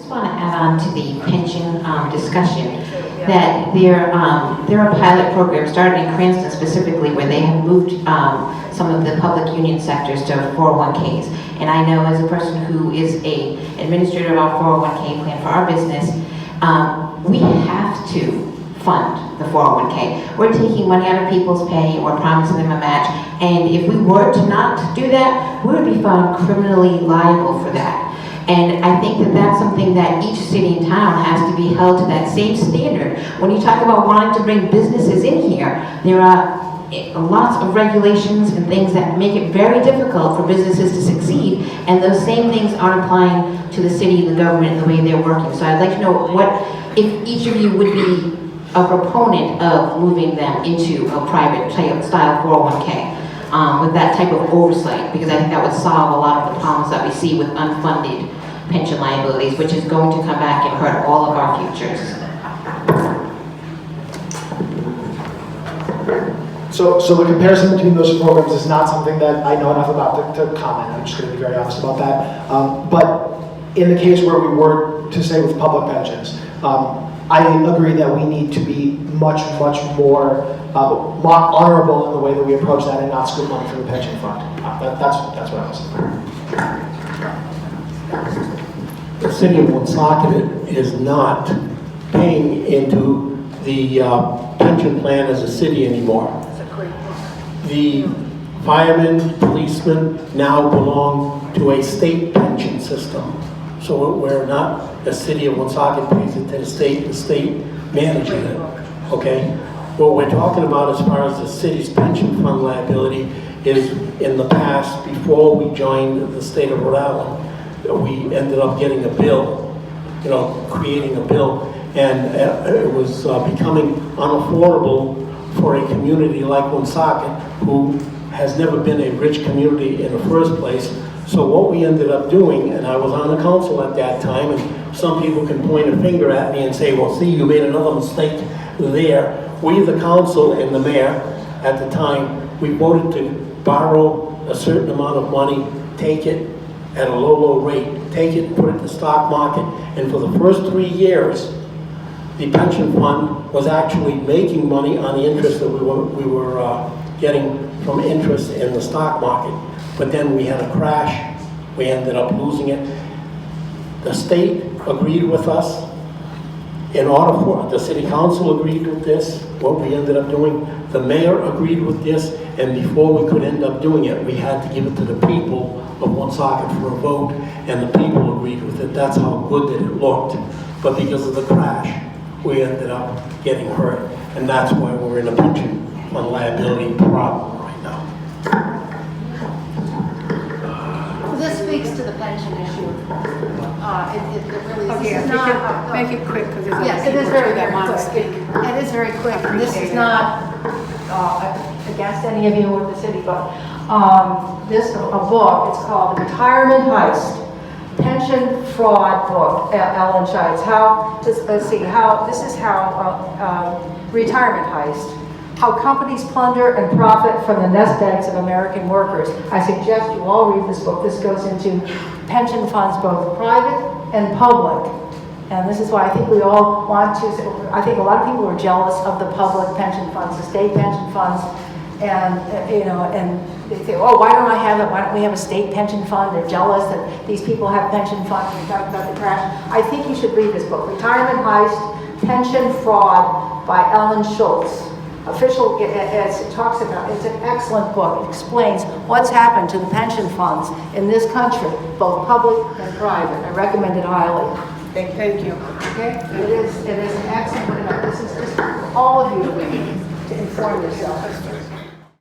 just want to add on to the pension discussion that there are pilot programs started in Cranston specifically where they have moved some of the public union sectors to 401ks. And I know as a person who is a administrator of our 401k plan for our business, we have to fund the 401k. We're taking money out of people's pay, we're promising them a match, and if we were to not do that, we would be found criminally liable for that. And I think that that's something that each city and town has to be held to that same standard. When you talk about wanting to bring businesses in here, there are lots of regulations and things that make it very difficult for businesses to succeed, and those same things aren't applying to the city and the government and the way they're working. So I'd like to know if each of you would be a proponent of moving them into a private style 401k with that type of oversight, because I think that would solve a lot of the problems that we see with unfunded pension liabilities, which is going to come back and hurt all of our futures. So the comparison between those programs is not something that I know enough about to comment. I'm just going to be very honest about that. But in the case where we were to say with public pensions, I agree that we need to be much more honorable in the way that we approach that and not scoop money from the pension fund. That's what I was saying. The city of Woonsocket is not paying into the pension plan as a city anymore. The firemen, policemen now belong to a state pension system. So we're not, the city of Woonsocket pays it to the state manages it, okay? What we're talking about as far as the city's pension fund liability is in the past, before we joined the state of Rhode Island, we ended up getting a bill, creating a bill, and it was becoming unaffordable for a community like Woonsocket, who has never been a rich community in the first place. So what we ended up doing, and I was on the council at that time, and some people can point a finger at me and say, well, see, you made another mistake there. We, the council and the mayor at the time, we voted to borrow a certain amount of money, take it at a low rate, take it and put it in the stock market, and for the first 3 years, the pension fund was actually making money on the interest that we were getting from interest in the stock market. But then we had a crash. We ended up losing it. The state agreed with us. In order for the city council agreed with this, what we ended up doing, the mayor agreed with this, and before we could end up doing it, we had to give it to the people of Woonsocket for a vote, and the people agreed with it. That's how good that it looked. But because of the crash, we ended up getting hurt, and that's why we're in a pension fund liability problem right now. This speaks to the pension issue. It really Okay, is not. make it quick because there's Yes, other it is people very, that very want to quick. speak. It is very quick. And this is Appreciate it. not against any of you or the city, but this a book. It's called Retirement Heist. Pension fraud book, Ellen Schultz. This is how retirement heist. How companies plunder and profit from the nest eggs of American workers. I suggest you all read this book. This goes into pension funds, both private and public. And this is why I think we all want to, I think a lot of people are jealous of the public pension funds, the state pension funds, and and they say, oh, why don't I have it? Why don't we have a state pension fund? They're jealous that these people have pension funds. We talked about the crash. I think you should read this book, Retirement Heist, Pension Fraud by Ellen Schultz. It talks about, it's an excellent book. It explains what's happened to the pension funds in this country, both public and private. I recommend it highly. Thank you. Okay? It is an excellent book. This is just all of you to read to inform yourself.